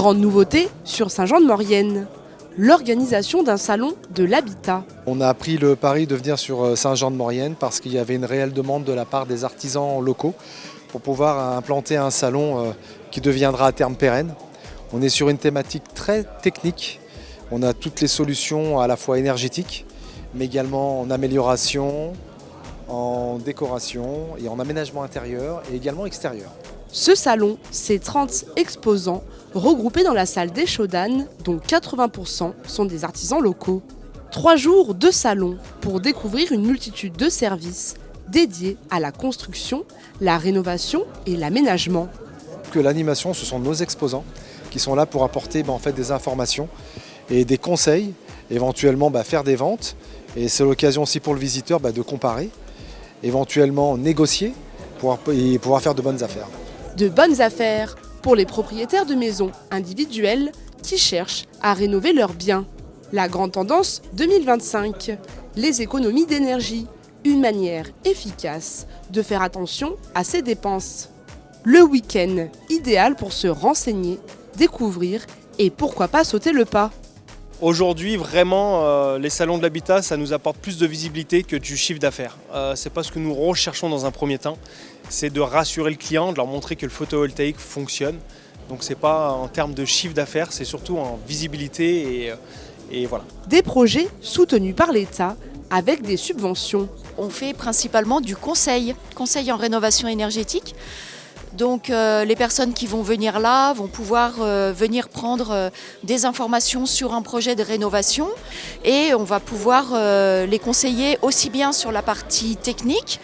Grande nouveauté sur Saint-Jean-de-Maurienne, l'organisation d'un salon de l'habitat. On a pris le pari de venir sur Saint-Jean-de-Maurienne parce qu'il y avait une réelle demande de la part des artisans locaux pour pouvoir implanter un salon qui deviendra à terme pérenne. On est sur une thématique très technique. On a toutes les solutions à la fois énergétiques, mais également en amélioration, en décoration et en aménagement intérieur et également extérieur. Ce salon, c'est 30 exposants regroupés dans la salle d'Échaudanes, dont 80% sont des artisans locaux. 3 jours de salon pour découvrir une multitude de services dédiés à la construction, la rénovation et l'aménagement. L'animation, ce sont nos exposants qui sont là pour apporter des informations et des conseils, éventuellement faire des ventes. Et c'est l'occasion aussi pour le visiteur de comparer, éventuellement négocier et pouvoir faire de bonnes affaires. De bonnes affaires pour les propriétaires de maisons individuelles qui cherchent à rénover leurs biens. La grande tendance 2025, les économies d'énergie, une manière efficace de faire attention à ses dépenses. Le week-end idéal pour se renseigner, découvrir et pourquoi pas sauter le pas. Aujourd'hui, vraiment, les salons de l'habitat, ça nous apporte plus de visibilité que du chiffre d'affaires. C'est pas ce que nous recherchons dans un premier temps. C'est de rassurer le client, de leur montrer que le photovoltaïque fonctionne. Donc c'est pas en termes de chiffre d'affaires, c'est surtout en visibilité et voilà. Des projets soutenus par l'État avec des subventions. On fait principalement du conseil en rénovation énergétique. Donc les personnes qui vont venir là vont pouvoir venir prendre des informations sur un projet de rénovation et on va pouvoir les conseiller aussi bien sur la partie technique,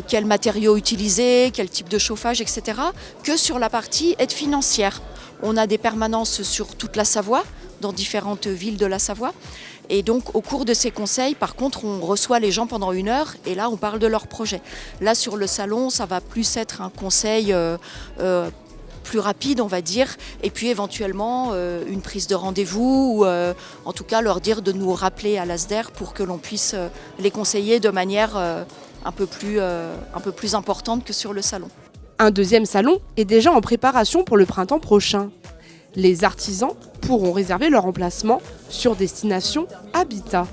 quels matériaux utiliser, quel type de chauffage, etc., que sur la partie aide financière. On a des permanences sur toute la Savoie, dans différentes villes de la Savoie. Et donc au cours de ces conseils, par contre, on reçoit les gens pendant 1 heure et là on parle de leur projet. Là sur le salon, ça va plus être un conseil plus rapide, on va dire, et puis éventuellement une prise de rendez-vous ou en tout cas leur dire de nous rappeler à l'ASDER pour que l'on puisse les conseiller de manière un peu plus importante que sur le salon. Un deuxième salon est déjà en préparation pour le printemps prochain. Les artisans pourront réserver leur emplacement sur Destination Habitat.